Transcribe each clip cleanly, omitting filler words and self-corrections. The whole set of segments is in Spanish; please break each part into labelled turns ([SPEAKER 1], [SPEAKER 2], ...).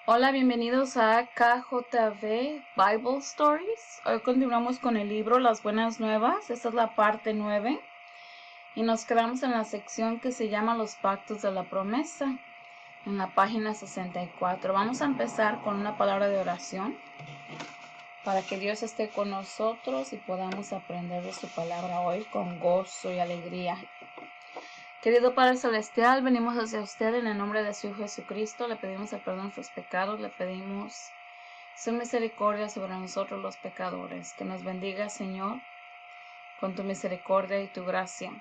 [SPEAKER 1] Hola, bienvenidos a KJV Bible Stories. Hoy continuamos con el libro Las Buenas Nuevas. Esta es la parte 9 y nos quedamos en la sección que se llama Los Pactos de la Promesa, en la página 64. Vamos a empezar con una palabra de oración para que Dios esté con nosotros y podamos aprender de su palabra hoy con gozo y alegría. Querido Padre Celestial, venimos hacia usted en el nombre de su Hijo Jesucristo. Le pedimos el perdón de nuestros pecados, le pedimos su misericordia sobre nosotros los pecadores. Que nos bendiga, Señor, con tu misericordia y tu gracia.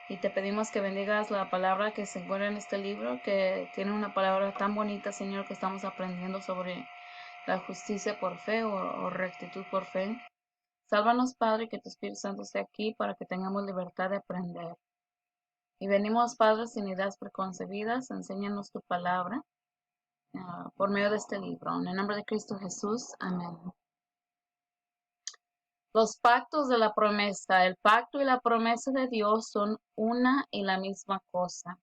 [SPEAKER 1] Y te pedimos que bendigas la palabra que se encuentra en este libro, que tiene una palabra tan bonita, Señor, que estamos aprendiendo sobre la justicia por fe o rectitud por fe. Sálvanos, Padre, que tu Espíritu Santo esté aquí para que tengamos libertad de aprender. Y venimos, Padre, sin ideas preconcebidas, enséñanos tu palabra por medio de este libro. En el nombre de Cristo Jesús, amén. Los pactos de la promesa. El pacto y la promesa de Dios son una y la misma cosa.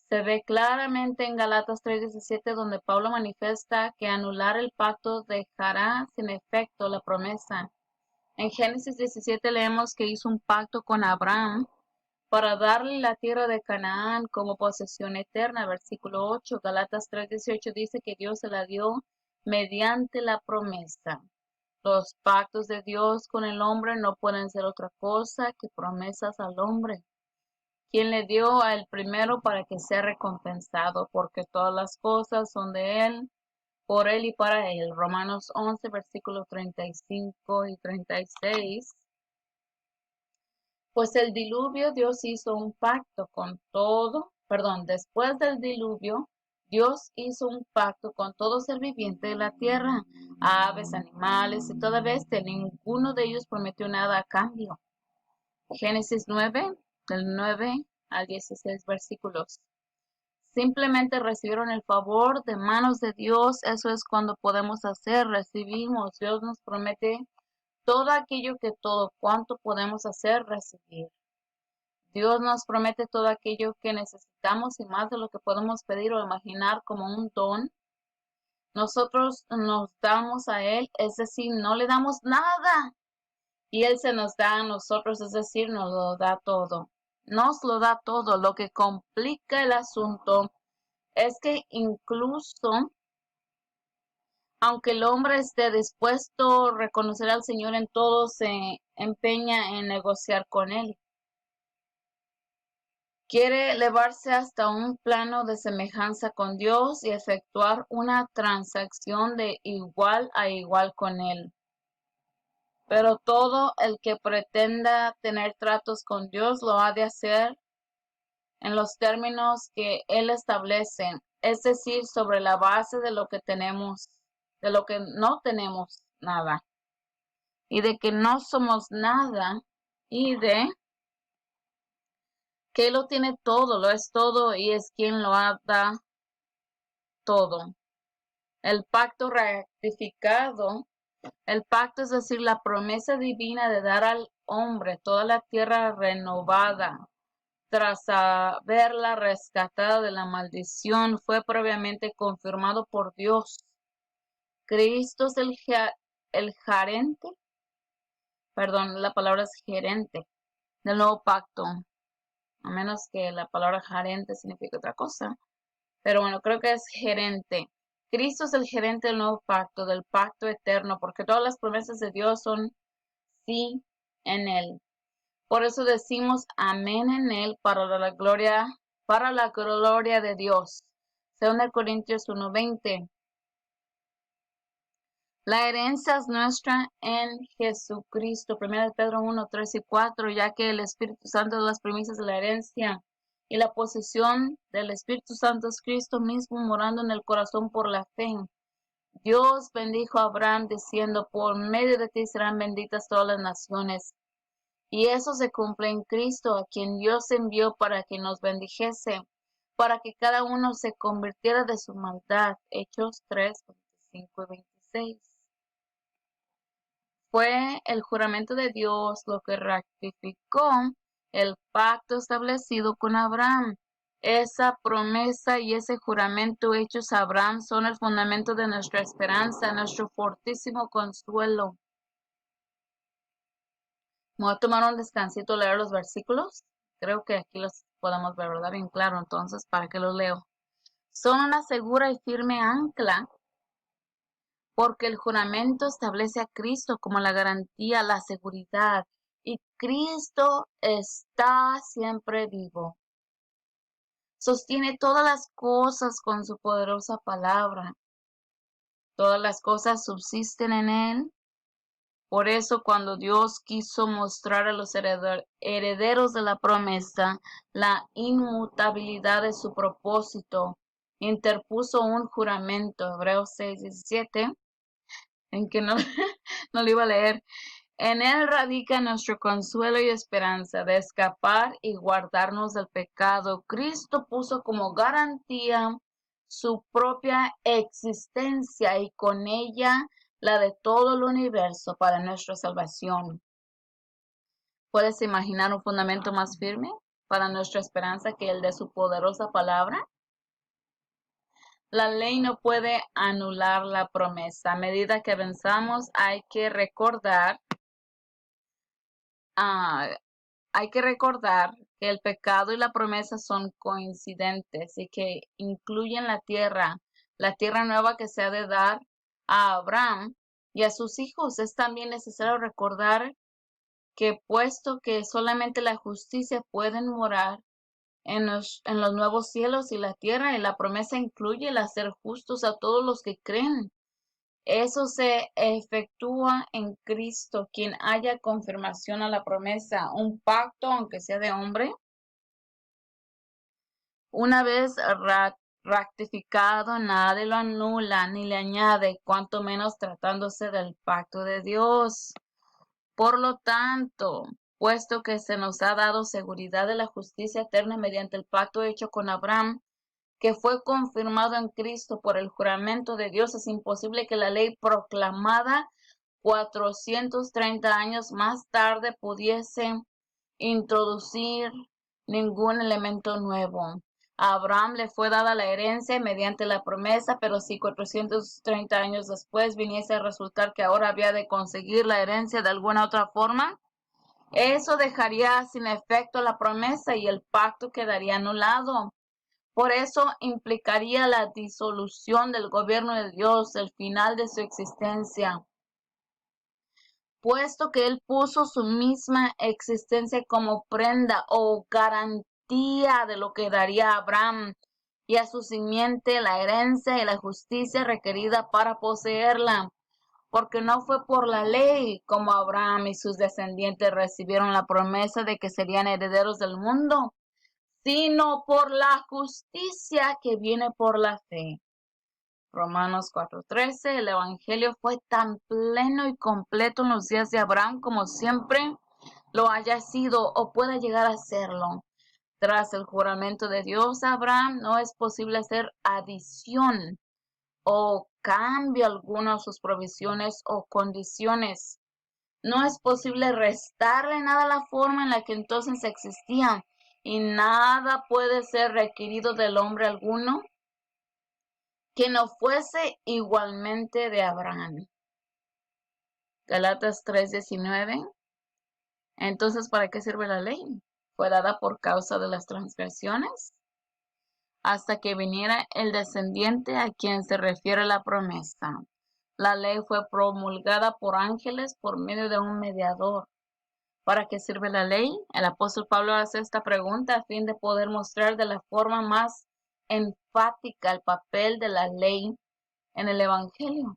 [SPEAKER 1] Se ve claramente en Galatas 3:17, donde Pablo manifiesta que anular el pacto dejará sin efecto la promesa. En Génesis 17 leemos que hizo un pacto con Abraham para darle la tierra de Canaán como posesión eterna. Versículo 8, Galatas 3:18 dice que Dios se la dio mediante la promesa. Los pactos de Dios con el hombre no pueden ser otra cosa que promesas al hombre, quien le dio a él primero para que sea recompensado, porque todas las cosas son de él, por él y para él. Romanos 11, versículos 35 y 36. Pues el diluvio Dios hizo un pacto con todo, después del diluvio Dios hizo un pacto con todo ser viviente de la tierra, aves, animales y toda bestia. Ninguno de ellos prometió nada a cambio. Génesis 9, del 9 al 16 versículos. Simplemente recibieron el favor de manos de Dios. Eso es cuando podemos hacer, recibimos. Dios nos promete todo aquello que todo cuanto podemos hacer, recibir. Dios nos promete todo aquello que necesitamos y más de lo que podemos pedir o imaginar como un don. Nosotros nos damos a Él, es decir, no le damos nada. Y Él se nos da a nosotros, es decir, nos lo da todo. Nos lo da todo. Lo que complica el asunto es que incluso, aunque el hombre esté dispuesto a reconocer al Señor en todo, se empeña en negociar con Él. Quiere elevarse hasta un plano de semejanza con Dios y efectuar una transacción de igual a igual con Él. Pero todo el que pretenda tener tratos con Dios lo ha de hacer en los términos que Él establece, es decir, sobre la base de lo que tenemos, de lo que no tenemos nada, y de que no somos nada, y de que Él lo tiene todo, lo es todo, y es quien lo da todo. El pacto ratificado, el pacto es decir, la promesa divina de dar al hombre toda la tierra renovada, tras haberla rescatada de la maldición, fue previamente confirmado por Dios. Cristo es el gerente, la palabra es gerente del nuevo pacto, a menos que la palabra gerente signifique otra cosa. Pero bueno, creo que es gerente. Cristo es el gerente del nuevo pacto, del pacto eterno, porque todas las promesas de Dios son sí en Él. Por eso decimos amén en Él para la gloria de Dios. 2 Corintios 1:20. La herencia es nuestra en Jesucristo. 1 Pedro 1:3 y 4, ya que el Espíritu Santo es las primicias de la herencia y la posesión del Espíritu Santo es Cristo mismo morando en el corazón por la fe. Dios bendijo a Abraham diciendo, por medio de ti serán benditas todas las naciones. Y eso se cumple en Cristo, a quien Dios envió para que nos bendijese, para que cada uno se convirtiera de su maldad. Hechos 3:25 y 26. Fue el juramento de Dios lo que ratificó el pacto establecido con Abraham. Esa promesa y ese juramento hechos a Abraham son el fundamento de nuestra esperanza, nuestro fortísimo consuelo. Me voy a tomar un descansito a leer los versículos. Creo que aquí los podemos ver, ¿verdad? Bien claro, entonces, ¿para qué los leo? Son una segura y firme ancla, porque el juramento establece a Cristo como la garantía, la seguridad, y Cristo está siempre vivo. Sostiene todas las cosas con su poderosa palabra. Todas las cosas subsisten en él. Por eso, cuando Dios quiso mostrar a los herederos de la promesa la inmutabilidad de su propósito, interpuso un juramento, Hebreos 6:17, en que no, no lo iba a leer. En él radica nuestro consuelo y esperanza de escapar y guardarnos del pecado. Cristo puso como garantía su propia existencia y con ella la de todo el universo para nuestra salvación. ¿Puedes imaginar un fundamento más firme para nuestra esperanza que el de su poderosa palabra? La ley no puede anular la promesa. A medida que avanzamos, hay que recordar que el pecado y la promesa son coincidentes y que incluyen la tierra nueva que se ha de dar a Abraham y a sus hijos. Es también necesario recordar que puesto que solamente la justicia puede morar en los nuevos cielos y la tierra, y la promesa incluye el hacer justos a todos los que creen. Eso se efectúa en Cristo, quien haya confirmación a la promesa, un pacto, aunque sea de hombre, una vez ratificado, nadie lo anula ni le añade, cuanto menos tratándose del pacto de Dios. Por lo tanto, puesto que se nos ha dado seguridad de la justicia eterna mediante el pacto hecho con Abraham, que fue confirmado en Cristo por el juramento de Dios, es imposible que la ley proclamada 430 años más tarde pudiese introducir ningún elemento nuevo. A Abraham le fue dada la herencia mediante la promesa, pero si 430 años después viniese a resultar que ahora había de conseguir la herencia de alguna otra forma, eso dejaría sin efecto la promesa y el pacto quedaría anulado. Por eso implicaría la disolución del gobierno de Dios, el final de su existencia, puesto que Él puso su misma existencia como prenda o garantía de lo que daría a Abraham y a su simiente la herencia y la justicia requerida para poseerla, porque no fue por la ley como Abraham y sus descendientes recibieron la promesa de que serían herederos del mundo, sino por la justicia que viene por la fe. Romanos 4:13, el Evangelio fue tan pleno y completo en los días de Abraham como siempre lo haya sido o pueda llegar a serlo. Tras el juramento de Dios a Abraham, no es posible hacer adición o cambio alguno a sus provisiones o condiciones. No es posible restarle nada a la forma en la que entonces existía, y nada puede ser requerido del hombre alguno que no fuese igualmente de Abraham. Galatas 3:19. Entonces, ¿para qué sirve la ley? Fue dada por causa de las transgresiones, hasta que viniera el descendiente a quien se refiere la promesa. La ley fue promulgada por ángeles por medio de un mediador. ¿Para qué sirve la ley? El apóstol Pablo hace esta pregunta a fin de poder mostrar de la forma más enfática el papel de la ley en el Evangelio.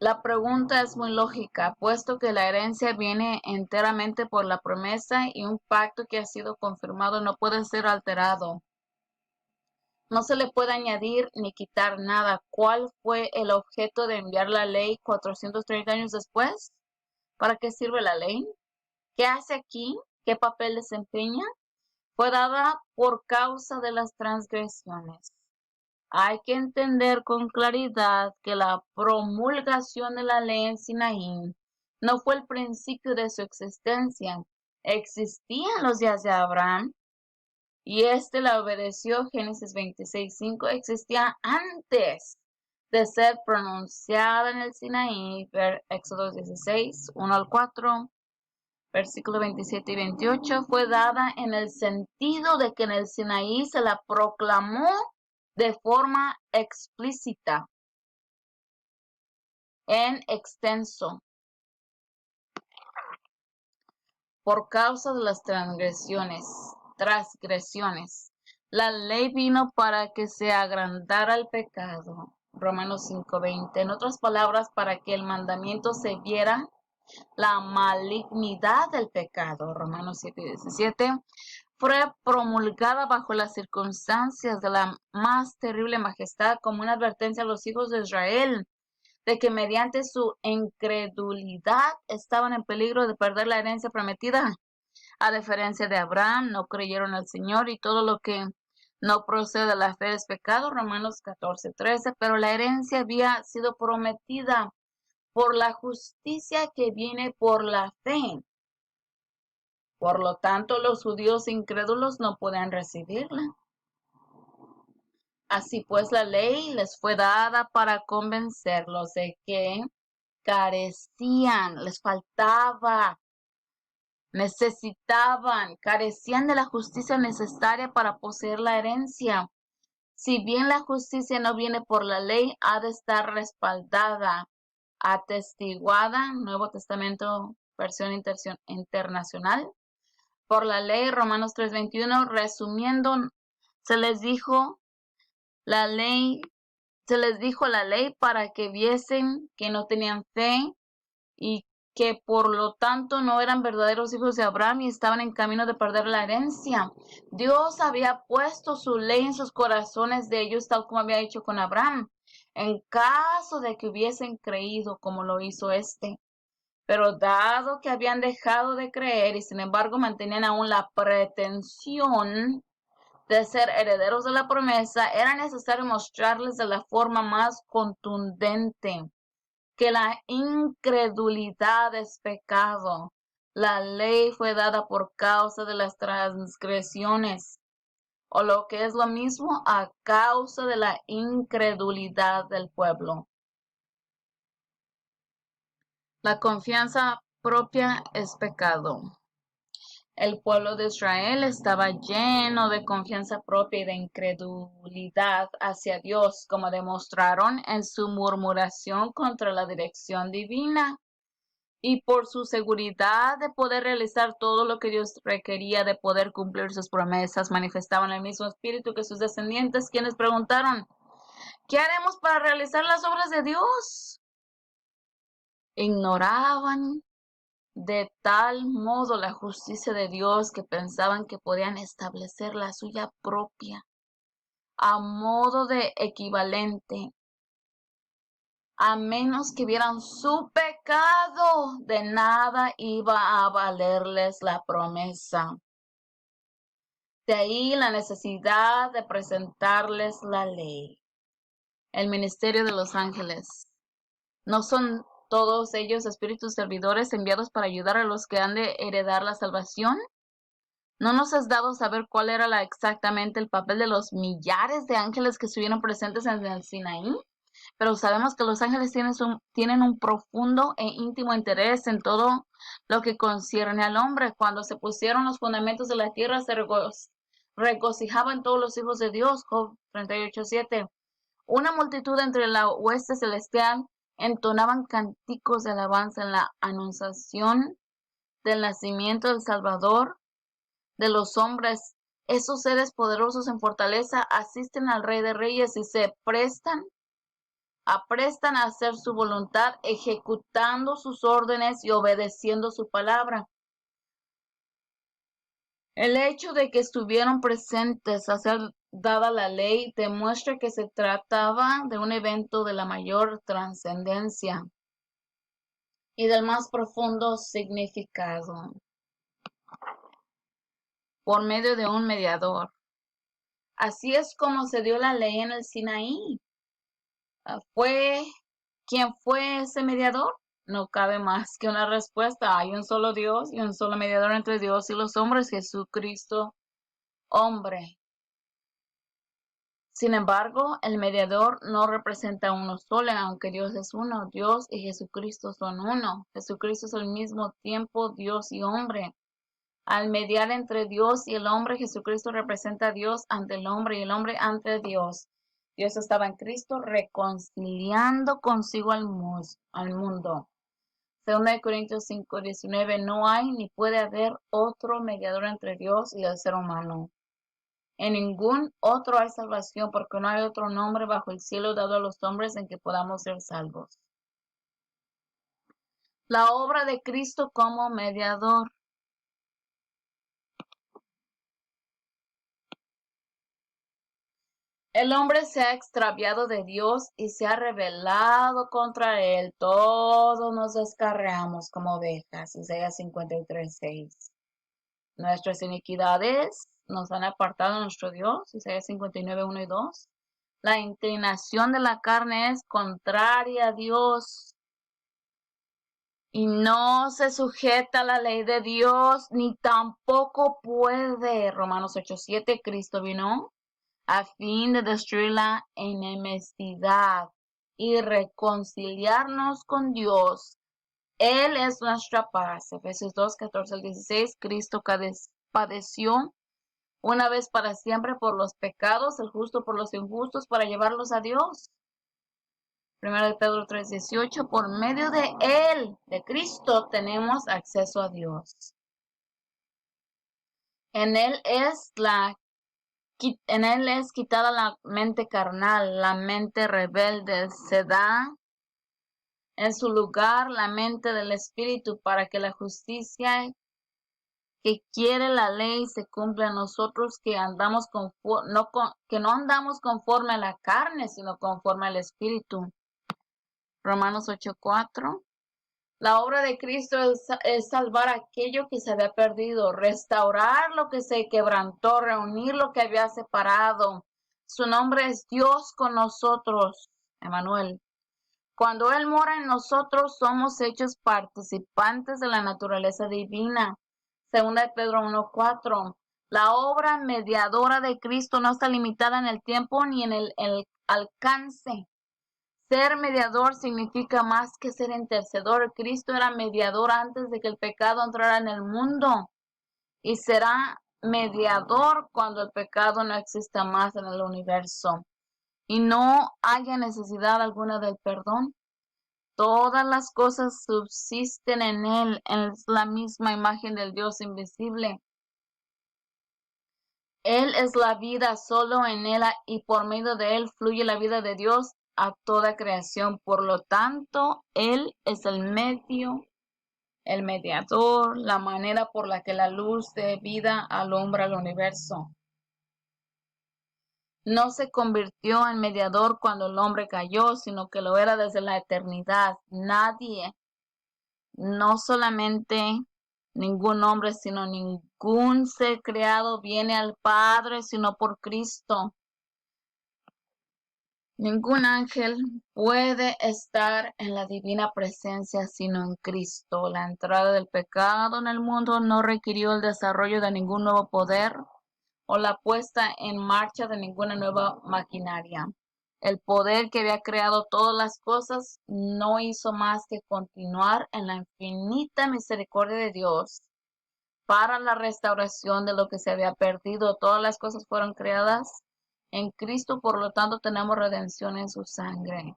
[SPEAKER 1] La pregunta es muy lógica, puesto que la herencia viene enteramente por la promesa y un pacto que ha sido confirmado no puede ser alterado. No se le puede añadir ni quitar nada. ¿Cuál fue el objeto de enviar la ley 430 años después? ¿Para qué sirve la ley? ¿Qué hace aquí? ¿Qué papel desempeña? Fue dada por causa de las transgresiones. Hay que entender con claridad que la promulgación de la ley en Sinaí no fue el principio de su existencia. Existía en los días de Abraham, y éste la obedeció. Génesis 26:5 existía antes de ser pronunciada en el Sinaí. Éxodo 16, 1 al 4. Versículos 27 y 28, fue dada en el sentido de que en el Sinaí se la proclamó de forma explícita, en extenso, por causa de las transgresiones. La ley vino para que se agrandara el pecado. Romanos 5:20. En otras palabras, para que el mandamiento se viera la malignidad del pecado. Romanos 7:17. Fue promulgada bajo las circunstancias de la más terrible majestad como una advertencia a los hijos de Israel de que mediante su incredulidad estaban en peligro de perder la herencia prometida. A diferencia de Abraham, no creyeron al Señor y todo lo que no procede de la fe es pecado. Romanos 14:13. Pero la herencia había sido prometida por la justicia que viene por la fe. Por lo tanto, los judíos incrédulos no podían recibirla. Así pues, la ley les fue dada para convencerlos de que carecían, les faltaba, necesitaban, carecían de la justicia necesaria para poseer la herencia. Si bien la justicia no viene por la ley, ha de estar respaldada, atestiguada, Nuevo Testamento, versión internacional, por la ley. Romanos 3:21, resumiendo, se les dijo la ley para que viesen que no tenían fe y que por lo tanto no eran verdaderos hijos de Abraham y estaban en camino de perder la herencia. Dios había puesto su ley en sus corazones de ellos, tal como había hecho con Abraham, en caso de que hubiesen creído como lo hizo este. Pero dado que habían dejado de creer y sin embargo mantenían aún la pretensión de ser herederos de la promesa, era necesario mostrarles de la forma más contundente que la incredulidad es pecado. La ley fue dada por causa de las transgresiones, o lo que es lo mismo, a causa de la incredulidad del pueblo. La confianza propia es pecado. El pueblo de Israel estaba lleno de confianza propia y de incredulidad hacia Dios, como demostraron en su murmuración contra la dirección divina. Y por su seguridad de poder realizar todo lo que Dios requería, de poder cumplir sus promesas, manifestaban el mismo espíritu que sus descendientes, quienes preguntaron: ¿qué haremos para realizar las obras de Dios? Ignoraban de tal modo la justicia de Dios que pensaban que podían establecer la suya propia a modo de equivalente, a menos que vieran su pecado. De nada iba a valerles la promesa. De ahí la necesidad de presentarles la ley. El ministerio de los ángeles. ¿No son todos ellos espíritus servidores enviados para ayudar a los que han de heredar la salvación? ¿No nos has dado saber cuál era exactamente el papel de los millares de ángeles que estuvieron presentes en el Sinaí? Pero sabemos que los ángeles tienen un profundo e íntimo interés en todo lo que concierne al hombre. Cuando se pusieron los fundamentos de la tierra, se regocijaban todos los hijos de Dios. Job 38:7. Una multitud entre la hueste celestial entonaban cánticos de alabanza en la anunciación del nacimiento del Salvador de los hombres. Esos seres poderosos en fortaleza asisten al Rey de Reyes y se aprestan a hacer su voluntad, ejecutando sus órdenes y obedeciendo su palabra. El hecho de que estuvieron presentes a ser dada la ley demuestra que se trataba de un evento de la mayor trascendencia y del más profundo significado, por medio de un mediador. Así es como se dio la ley en el Sinaí. ¿Quién fue ese mediador? No cabe más que una respuesta. Hay un solo Dios y un solo mediador entre Dios y los hombres, Jesucristo, hombre. Sin embargo, el mediador no representa uno solo, aunque Dios es uno. Dios y Jesucristo son uno. Jesucristo es al mismo tiempo Dios y hombre. Al mediar entre Dios y el hombre, Jesucristo representa a Dios ante el hombre y el hombre ante Dios. Dios estaba en Cristo reconciliando consigo al mundo. 2 Corintios 5:19, no hay ni puede haber otro mediador entre Dios y el ser humano. En ningún otro hay salvación, porque no hay otro nombre bajo el cielo dado a los hombres en que podamos ser salvos. La obra de Cristo como mediador. El hombre se ha extraviado de Dios y se ha rebelado contra él. Todos nos descarriamos como ovejas. Isaías 53:6. Nuestras iniquidades nos han apartado de nuestro Dios. Isaías 59:1 y 2. La inclinación de la carne es contraria a Dios y no se sujeta a la ley de Dios, ni tampoco puede. Romanos 8:7. Cristo vino a fin de destruir la enemistad y reconciliarnos con Dios. Él es nuestra paz. Efesios 2:14-16. Cristo padeció una vez para siempre por los pecados, el justo por los injustos, para llevarlos a Dios. 1 de Pedro 3:18. Por medio de Él, de Cristo, tenemos acceso a Dios. En Él es quitada la mente carnal, la mente rebelde, se da en su lugar la mente del Espíritu para que la justicia que quiere la ley se cumpla en nosotros que no andamos conforme a la carne, sino conforme al Espíritu. Romanos 8:4. La obra de Cristo es salvar aquello que se había perdido, restaurar lo que se quebrantó, reunir lo que había separado. Su nombre es Dios con nosotros, Emmanuel. Cuando Él mora en nosotros, somos hechos participantes de la naturaleza divina. 2 de Pedro 1:4. La obra mediadora de Cristo no está limitada en el tiempo ni en el alcance. Ser mediador significa más que ser intercedor. Cristo era mediador antes de que el pecado entrara en el mundo y será mediador cuando el pecado no exista más en el universo y no haya necesidad alguna del perdón. Todas las cosas subsisten en Él, es la misma imagen del Dios invisible. Él es la vida, solo en Él y por medio de Él fluye la vida de Dios a toda creación. Por lo tanto, Él es el medio, el mediador, la manera por la que la luz de vida alumbra el universo. No se convirtió en mediador cuando el hombre cayó, sino que lo era desde la eternidad. Nadie, no solamente ningún hombre, sino ningún ser creado viene al Padre sino por Cristo. Ningún ángel puede estar en la divina presencia sino en Cristo. La entrada del pecado en el mundo no requirió el desarrollo de ningún nuevo poder o la puesta en marcha de ninguna nueva maquinaria. El poder que había creado todas las cosas no hizo más que continuar en la infinita misericordia de Dios para la restauración de lo que se había perdido. Todas las cosas fueron creadas en Cristo, por lo tanto tenemos redención en su sangre.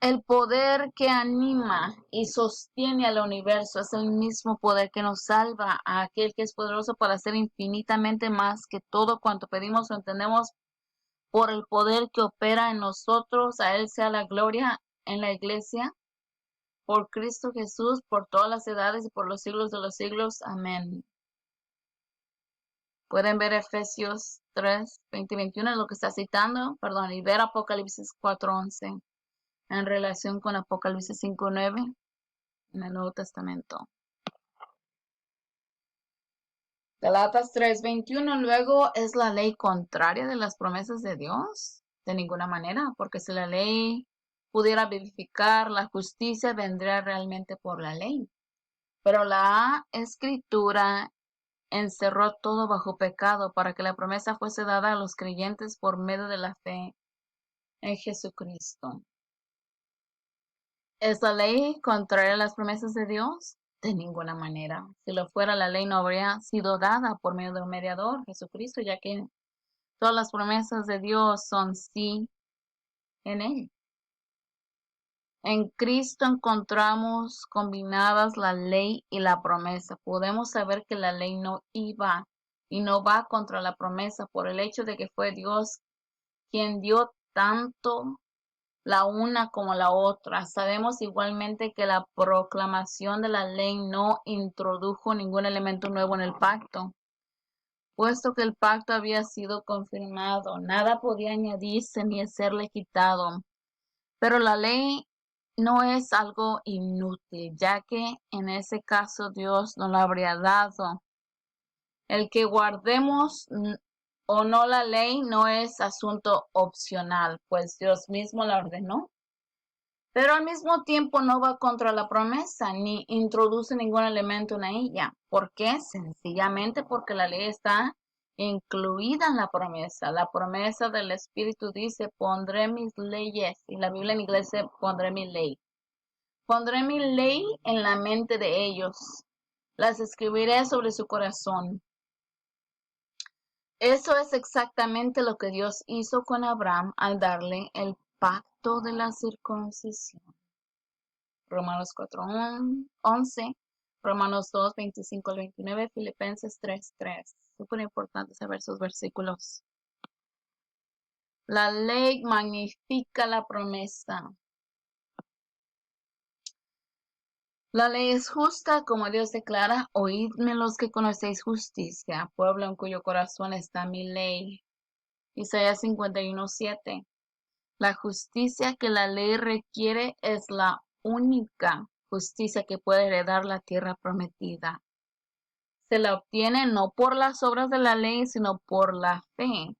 [SPEAKER 1] El poder que anima y sostiene al universo es el mismo poder que nos salva, a aquel que es poderoso para hacer infinitamente más que todo cuanto pedimos o entendemos por el poder que opera en nosotros. A Él sea la gloria en la iglesia, por Cristo Jesús, por todas las edades y por los siglos de los siglos. Amén. Pueden ver Efesios 3:20-21, es lo que está citando, y ver Apocalipsis 4:11 en relación con Apocalipsis 5:9 en el Nuevo Testamento. Galatas 3:21, luego, ¿es la ley contraria de las promesas de Dios? De ninguna manera, porque si la ley pudiera vivificar, la justicia vendría realmente por la ley. Pero la Escritura encerró todo bajo pecado para que la promesa fuese dada a los creyentes por medio de la fe en Jesucristo. ¿Es la ley contraria a las promesas de Dios? De ninguna manera. Si lo fuera, la ley no habría sido dada por medio de un mediador, Jesucristo, ya que todas las promesas de Dios son sí en Él. En Cristo encontramos combinadas la ley y la promesa. Podemos saber que la ley no iba y no va contra la promesa por el hecho de que fue Dios quien dio tanto la una como la otra. Sabemos igualmente que la proclamación de la ley no introdujo ningún elemento nuevo en el pacto, puesto que el pacto había sido confirmado. Nada podía añadirse ni serle quitado. Pero la ley no es algo inútil, ya que en ese caso Dios no la habría dado. El que guardemos o no la ley no es asunto opcional, pues Dios mismo la ordenó. Pero al mismo tiempo no va contra la promesa ni introduce ningún elemento en ella. ¿Por qué? Sencillamente porque la ley está incluida en la promesa. La promesa del Espíritu dice, pondré mis leyes, y la Biblia en inglés dice, pondré mi ley. Pondré mi ley en la mente de ellos. Las escribiré sobre su corazón. Eso es exactamente lo que Dios hizo con Abraham al darle el pacto de la circuncisión. Romanos 4:11, Romanos 2:25 al 29, Filipenses 3:3. Súper importante saber esos versículos. La ley magnifica la promesa. La ley es justa, como Dios declara, oídme los que conocéis justicia, pueblo en cuyo corazón está mi ley. Isaías 51:7. La justicia que la ley requiere es la única justicia que puede heredar la tierra prometida. Se la obtiene no por las obras de la ley, sino por la fe.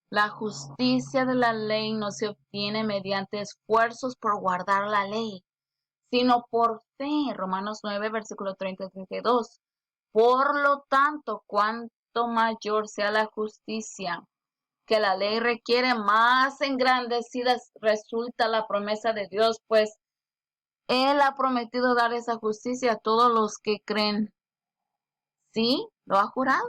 [SPEAKER 1] La justicia de la ley no se obtiene mediante esfuerzos por guardar la ley, sino por fe. Romanos 9, versículo 30 y 32. Por lo tanto, cuanto mayor sea la justicia que la ley requiere, más engrandecida resulta la promesa de Dios, pues Él ha prometido dar esa justicia a todos los que creen. Sí, lo ha jurado.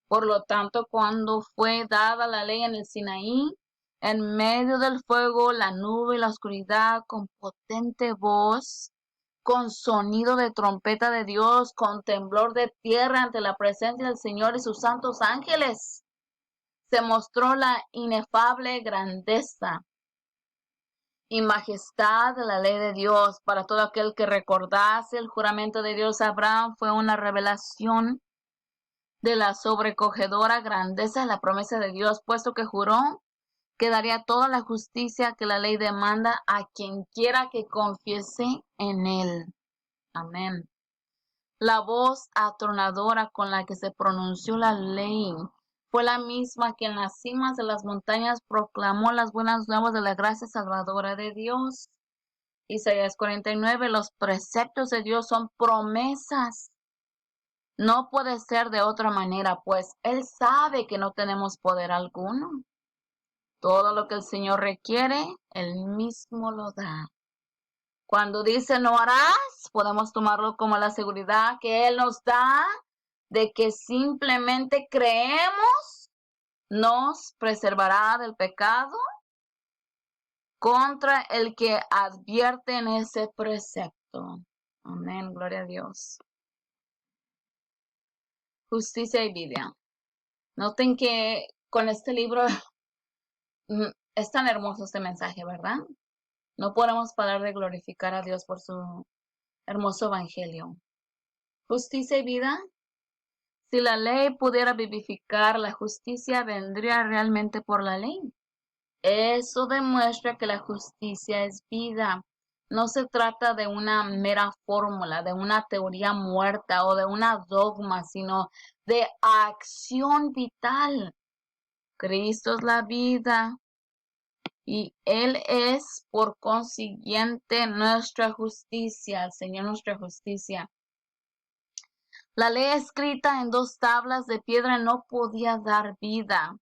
[SPEAKER 1] Por lo tanto, cuando fue dada la ley en el Sinaí, en medio del fuego, la nube y la oscuridad, con potente voz, con sonido de trompeta de Dios, con temblor de tierra ante la presencia del Señor y sus santos ángeles, se mostró la inefable grandeza y majestad de la ley de Dios. Para todo aquel que recordase el juramento de Dios a Abraham, fue una revelación de la sobrecogedora grandeza de la promesa de Dios, puesto que juró que daría toda la justicia que la ley demanda a quien quiera que confiese en él. Amén. La voz atronadora con la que se pronunció la ley fue la misma que en las cimas de las montañas proclamó las buenas nuevas de la gracia salvadora de Dios. Isaías 49, los preceptos de Dios son promesas. No puede ser de otra manera, pues Él sabe que no tenemos poder alguno. Todo lo que el Señor requiere, Él mismo lo da. Cuando dice no harás, podemos tomarlo como la seguridad que Él nos da de que simplemente creemos, nos preservará del pecado contra el que advierte en ese precepto. Amén, gloria a Dios. Justicia y vida. Noten que con este libro es tan hermoso este mensaje, ¿verdad? No podemos parar de glorificar a Dios por su hermoso evangelio. Justicia y vida. Si la ley pudiera vivificar, la justicia vendría realmente por la ley. Eso demuestra que la justicia es vida. No se trata de una mera fórmula, de una teoría muerta o de una dogma, sino de acción vital. Cristo es la vida y Él es, por consiguiente, nuestra justicia, el Señor nuestra justicia. La ley escrita en 2 tablas de piedra no podía dar vida,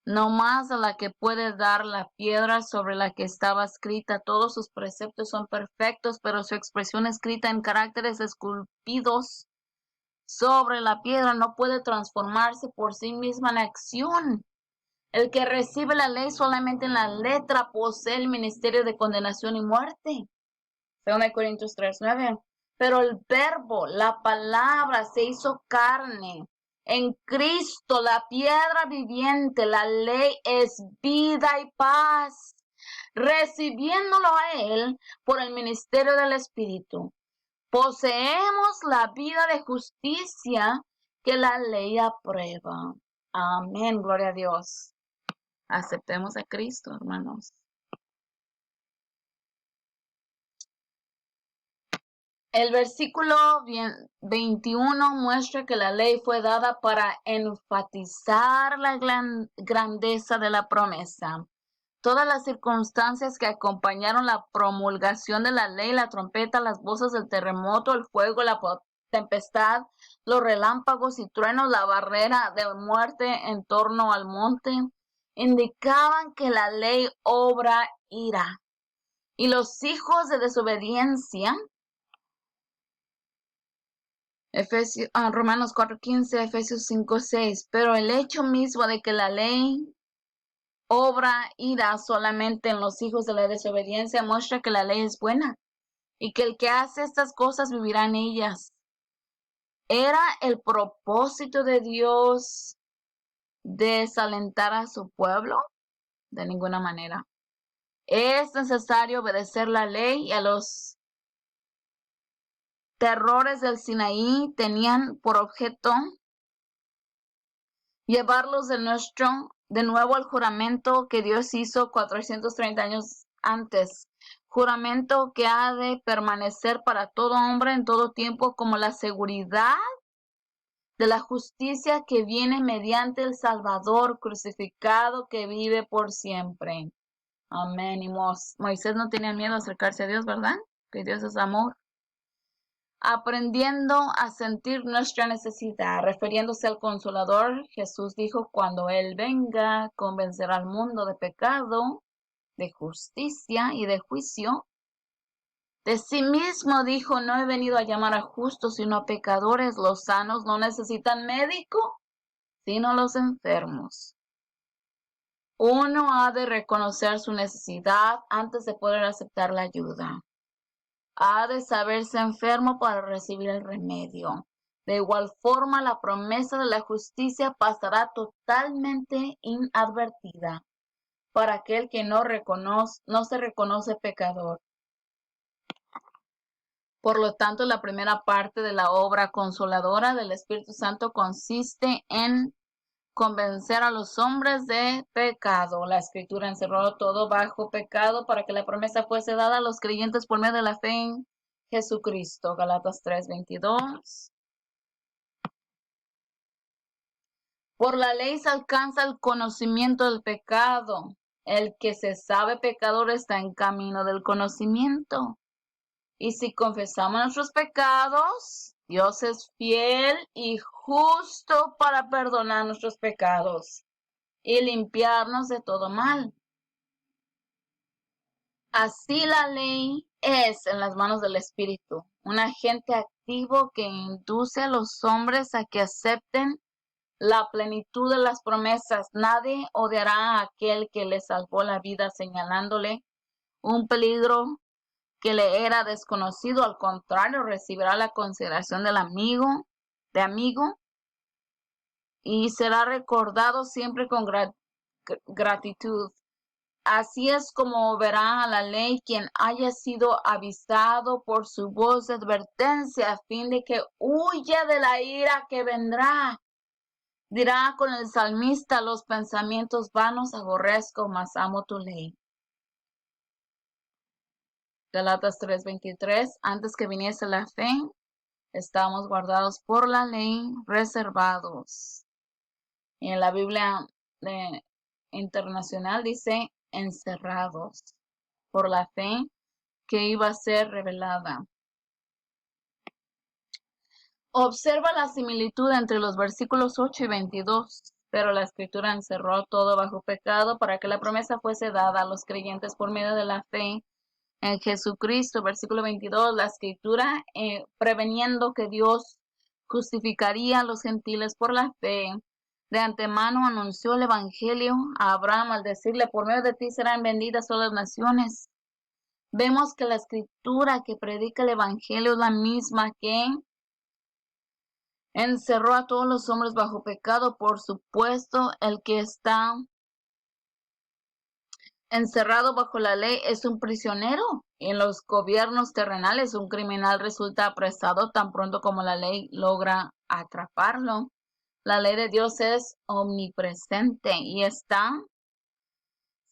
[SPEAKER 1] no más a la que puede dar la piedra sobre la que estaba escrita. Todos sus preceptos son perfectos, pero su expresión escrita en caracteres esculpidos sobre la piedra no puede transformarse por sí misma en acción. El que recibe la ley solamente en la letra posee el ministerio de condenación y muerte. 2 Corintios 3:9. Pero el verbo, la palabra, se hizo carne. En Cristo, la piedra viviente, la ley es vida y paz. Recibiéndolo a Él por el ministerio del Espíritu, poseemos la vida de justicia que la ley aprueba. Amén, gloria a Dios. Aceptemos a Cristo, hermanos. El versículo 21 muestra que la ley fue dada para enfatizar la grandeza de la promesa. Todas las circunstancias que acompañaron la promulgación de la ley, la trompeta, las voces del terremoto, el fuego, la tempestad, los relámpagos y truenos, la barrera de muerte en torno al monte, indicaban que la ley obra ira. Y los hijos de desobediencia, Romanos 4:15, Efesios 5:6, pero el hecho mismo de que la ley obra ira solamente en los hijos de la desobediencia muestra que la ley es buena y que el que hace estas cosas vivirá en ellas. ¿Era el propósito de Dios desalentar a su pueblo? De ninguna manera. Es necesario obedecer la ley, y a los terrores del Sinaí tenían por objeto llevarlos de nuevo al juramento que Dios hizo 430 años antes, juramento que ha de permanecer para todo hombre en todo tiempo como la seguridad de la justicia que viene mediante el Salvador crucificado que vive por siempre. Amén. Y Moisés no tenía miedo a acercarse a Dios, ¿verdad? Que Dios es amor. Aprendiendo a sentir nuestra necesidad, refiriéndose al Consolador, Jesús dijo, cuando Él venga, convencerá al mundo de pecado, de justicia y de juicio. De sí mismo dijo, no he venido a llamar a justos, sino a pecadores. Los sanos no necesitan médico, sino los enfermos. Uno ha de reconocer su necesidad antes de poder aceptar la ayuda. Ha de saberse enfermo para recibir el remedio. De igual forma, la promesa de la justicia pasará totalmente inadvertida para aquel que no se reconoce pecador. Por lo tanto, la primera parte de la obra consoladora del Espíritu Santo consiste en convencer a los hombres de pecado. La Escritura encerró todo bajo pecado para que la promesa fuese dada a los creyentes por medio de la fe en Jesucristo. Galatas 3:22. Por la ley se alcanza el conocimiento del pecado. El que se sabe pecador está en camino del conocimiento. Y si confesamos nuestros pecados, Dios es fiel y justo para perdonar nuestros pecados y limpiarnos de todo mal. Así la ley es en las manos del Espíritu, un agente activo que induce a los hombres a que acepten la plenitud de las promesas. Nadie odiará a aquel que le salvó la vida señalándole un peligro que le era desconocido. Al contrario, recibirá la consideración del amigo, y será recordado siempre con gratitud. Así es como verá a la ley quien haya sido avisado por su voz de advertencia a fin de que huya de la ira que vendrá. Dirá con el salmista, los pensamientos vanos aborrezco, mas amo tu ley. Galatas 3:23, antes que viniese la fe, estamos guardados por la ley, reservados. Y en la Biblia internacional dice encerrados por la fe que iba a ser revelada. Observa la similitud entre los versículos 8 y 22. Pero la Escritura encerró todo bajo pecado para que la promesa fuese dada a los creyentes por medio de la fe en Jesucristo. Versículo 22. La Escritura, preveniendo que Dios justificaría a los gentiles por la fe, de antemano anunció el Evangelio a Abraham al decirle, por medio de ti serán benditas todas las naciones. Vemos que la Escritura que predica el Evangelio es la misma que encerró a todos los hombres bajo pecado. Por supuesto, el que está encerrado bajo la ley es un prisionero. En los gobiernos terrenales, un criminal resulta apresado tan pronto como la ley logra atraparlo. La ley de Dios es omnipresente y está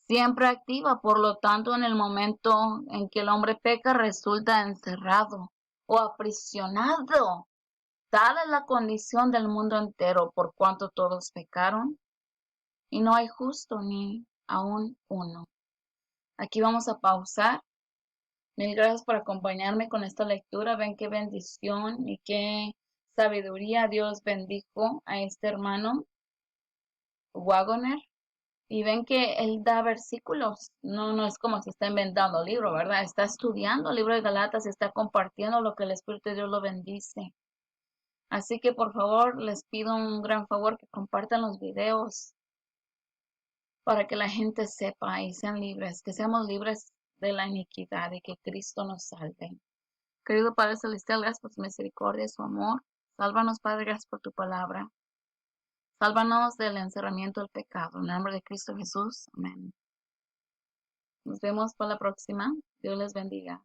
[SPEAKER 1] siempre activa. Por lo tanto, en el momento en que el hombre peca, resulta encerrado o aprisionado. Tal es la condición del mundo entero, por cuanto todos pecaron, y no hay justo ni aún uno. Aquí vamos a pausar. Mil gracias por acompañarme con esta lectura. Ven qué bendición y qué sabiduría Dios bendijo a este hermano Wagoner. Y ven que él da versículos. No es como si está inventando libro, ¿verdad? Está estudiando el libro de Galatas y está compartiendo lo que el Espíritu de Dios lo bendice. Así que por favor, les pido un gran favor que compartan los videos para que la gente sepa y sean libres, que seamos libres de la iniquidad y que Cristo nos salve. Querido Padre Celestial, gracias por su misericordia y su amor. Sálvanos, Padre, gracias por tu palabra. Sálvanos del encerramiento del pecado. En el nombre de Cristo Jesús. Amén. Nos vemos para la próxima. Dios les bendiga.